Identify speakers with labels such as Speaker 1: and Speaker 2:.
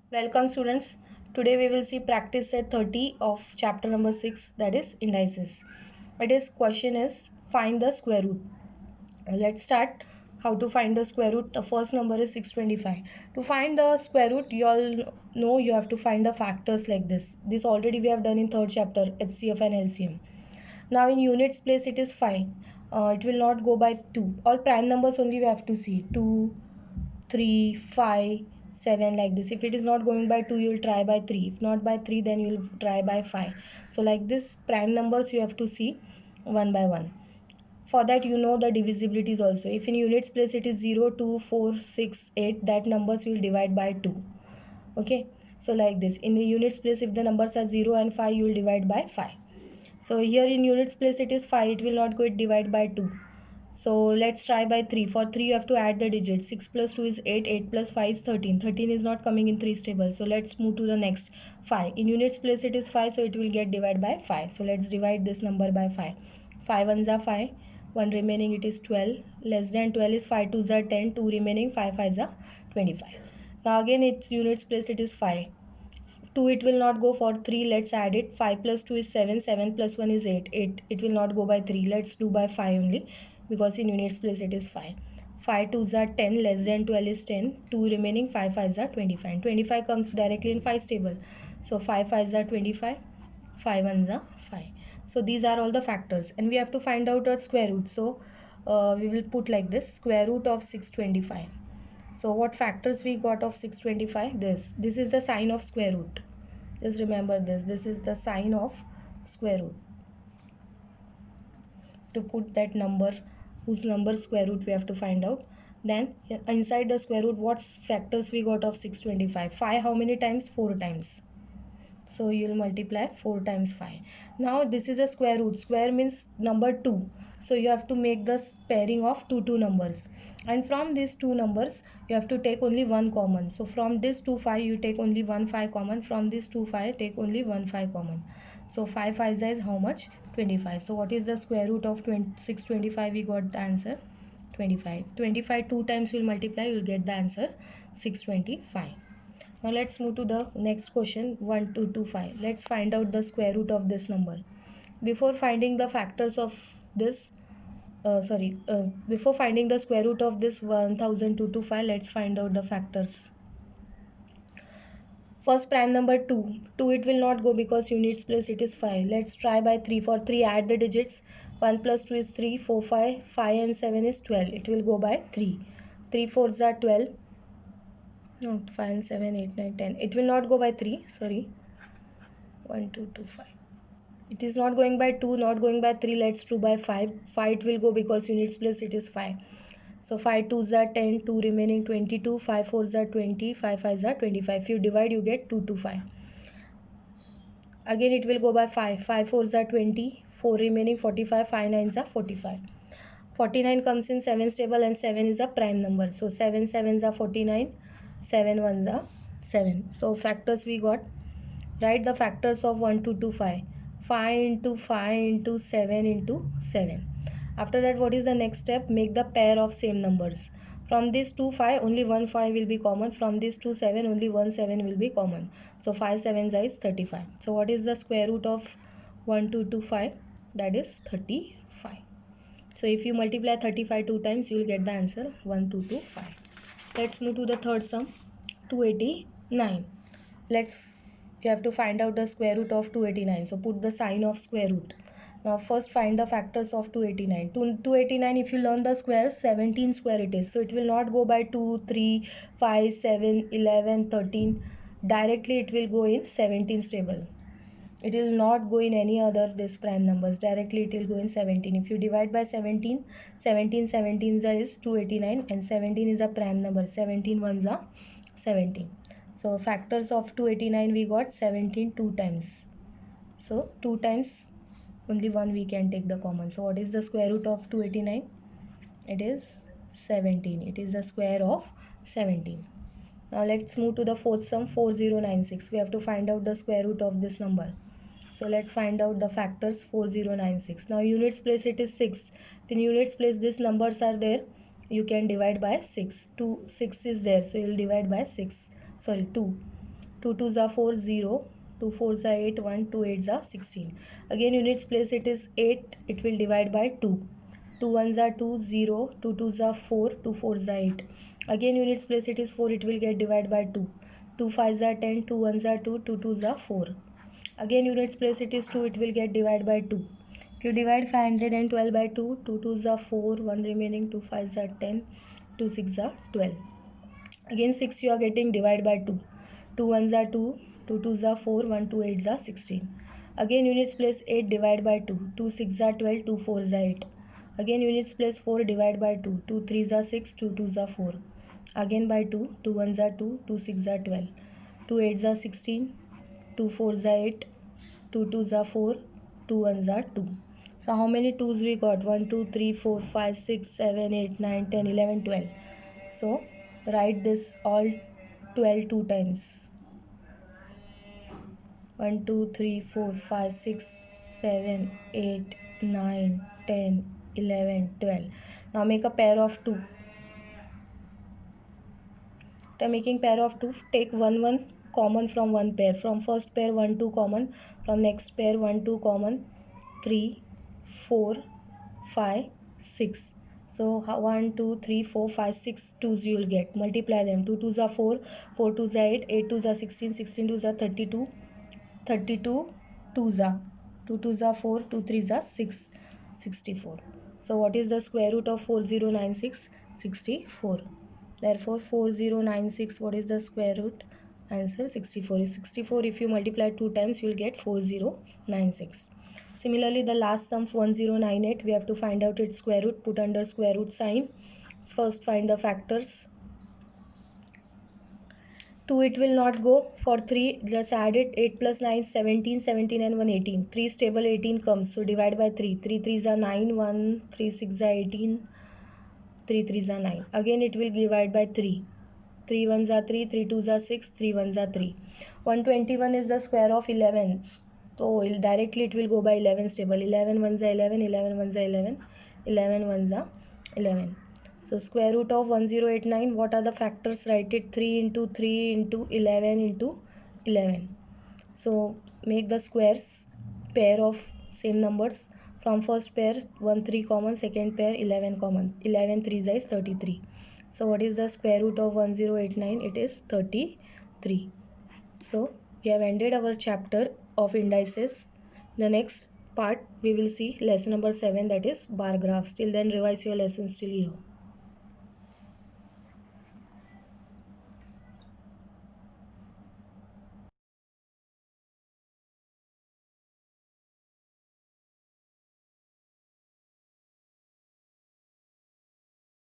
Speaker 1: Welcome students. Today we will see practice set 30 of chapter number 6, that is indices. Today's question is find the square root. Let's start how to find the square root. The first number is 625. To find the square root, you all know you have to find the factors like this. This already we have done in third chapter, HCF and LCM. Now in units place it is 5. It will not go by 2. All prime numbers only we have to see. 2, 3, 5, 7 like this. If it is not going by 2, you will try by 3. If not by 3, then you will try by 5. So like this prime numbers you have to see one by one. For that you know the divisibilities also. If in units place it is 0, 2, 4, 6, 8, that numbers will divide by 2. Okay. So like this. In the units place if the numbers are 0 and 5, you will divide by 5. So here in units place it is 5, it will not go divide by 2. So let's try by 3. For 3 you have to add the digits. 6 plus 2 is 8, 8 plus 5 is 13. 13 is not coming in 3's table. So let's move to the next. 5. In units place it is 5, so it will get divided by 5. So let's divide this number by 5. 5 ones are 5. 1 remaining it is 12. Less than 12 is 5 2s are 10. 2 remaining 5 5s are 25. Now again its units place it is 5. 2 it will not go. For 3 let's add it. 5 plus 2 is 7, 7 plus 1 is 8, 8 it will not go by 3. Let's do by 5 only, because in units place it is 5. 5 2s are 10, less than 12 is 10, 2 remaining 5 5s are 25, and 25 comes directly in 5's table. So 5 5s are 25, 5 1s are 5. So these are all the factors, and we have to find out our square root. So we will put like this: square root of 625. So what factors we got of 625? This is the sign of square root. Just remember this is the sign of square root. To put that number, whose number square root we have to find out. Then inside the square root, what factors we got of 625? 5 how many times? 4 times. So you will multiply 4 times 5. Now this is a square root. Square means number 2. So you have to make the pairing of two numbers. And from these two numbers, you have to take only one common. So from this 2 5, you take only 1 5 common. From this 2 5, take only 1 5 common. So 5 5 is how much? 25. So what is the square root of 625? We got the answer 25. 25 two times will multiply, you will get the answer 625. Now let's move to the next question. 1225. Let's find out the square root of this number. Before finding the factors of this, before finding the square root of this 1225, let's find out the factors. First prime number 2. 2 it will not go because units place it is 5. Let's try by 3. For 3 add the digits. 1 plus 2 is 3, 4, 5. 5 and 7 is 12. It will go by 3. 3 4s are 12. No, 5 and 7, 8, 9, 10. It will not go by 3. Sorry. 1, 2, 2, 5. It is not going by 2, not going by 3. Let's do by 5. 5 it will go because units place it is 5. So 5 2s are 10, 2 remaining 22, 5 4s are 20, 5 5s are 25. If you divide, you get 2 to 5. Again it will go by 5. 5 4s are 20, 4 remaining 45, 5 9s are 45. 49 comes in 7's table and 7 is a prime number. So 7 7s are 49, 7 1s are 7. So factors we got. Write the factors of 1 2 2 5. 5 into 5 into 7 into 7. After that, what is the next step? Make the pair of same numbers. From this 2 5, only 1 5 will be common. From this 2 7, only 1 7 will be common. So 5 7 is 35. So what is the square root of 1225? That is 35. So if you multiply 35 two times, you will get the answer 1225. Let's move to the third sum, 289. You have to find out the square root of 289. So put the sign of square root. Now first find the factors of 289. 289, if you learn the squares, 17 square it is. So it will not go by 2, 3, 5, 7, 11, 13. Directly it will go in 17's table. It will not go in any other this prime numbers. Directly it will go in 17. If you divide by 17, 17 is 289 and 17 is a prime number. 17 ones are 17. So factors of 289 we got 17 two times. So 2 times only 1 we can take the common. So what is the square root of 289? It is 17. It is the square of 17. Now let's move to the fourth sum, 4096. We have to find out the square root of this number. So let's find out the factors 4096. Now units place it is 6. In units place these numbers are there, you can divide by 6. 6 is there, so you will divide by 6. Sorry, 2. 2 2s are 4, 0. 2 4s are 8, 1, 2 8s are 16. Again units place it is 8, it will divide by 2. 2 1s are 2, 0. 2 2s are 4, 2 4s are 8. Again units place it is 4, it will get divided by 2. 2 5s are 10, 2 1s are 2, 2 2s are 4. Again units place it is 2, it will get divided by 2. If you divide 512 by 2, 2 2s are 4, 1 remaining, 2 5s are 10, 2 6 are 12. Again 6 you are getting divided by 2. 2 1s are 2, 2 2s are 4, 1 2 8s are 16. Again units place 8 divided by 2. 2 6 are 12, 2 4s are 8. Again units place 4 divided by 2. 2 3s are 6, 2 2s are 4. Again by 2. 2 1s are 2, 2 6 are 12. 2 8s are 16, 2 4s are 8, 2 2s are 4, 2 1s are 2. So how many 2s we got? 1 2 3 4 5 6 7 8 9 10 11 12. So write this all 12 two times. 1 2 3 4 5 6 7 8 9 10 11 12. Now make a pair of 2. After making pair of 2, take 1 1 common from one pair. From first pair 1 2 common, from next pair 1 2 common, 3 4 5 6. So 1 2 3 4 5 6 2's you will get. Multiply them. 2 2's are 4, 4 2's are 8, 8 2's are 16, 16 2's are 32, 32 2's are 2 2's are 4, 2 3's are 6, 64. So what is the square root of 4096? 64. Therefore 4096, what is the square root? Answer 64 is 64. If you multiply 2 times, you will get 4096. Similarly, the last sum 1098, we have to find out its square root. Put under square root sign. First find the factors. 2 it will not go. For 3, just add it. 8 plus 9, 17, 17 and 1, 18. 3 stable 18 comes. So divide by 3. 3 3s are 9, 1, 3 6 are 18. 3 3s are 9. Again it will divide by 3. 3 1s are 3, 3 2s are 6, 3 1s are 3. 121 is the square of 11. So directly it will go by 11 stable. 11 1s are 11, 11 1s are 11, 11 1s are 11. So square root of 1089, what are the factors? Write it 3 into 3 into 11 into 11. So make the squares pair of same numbers. From first pair 1 3 common, second pair 11 common. 11 3s is 33. So what is the square root of 1089? It is 33. So we have ended our chapter of indices. The next part we will see lesson number 7, that is bar graphs. Till then revise your lessons till here.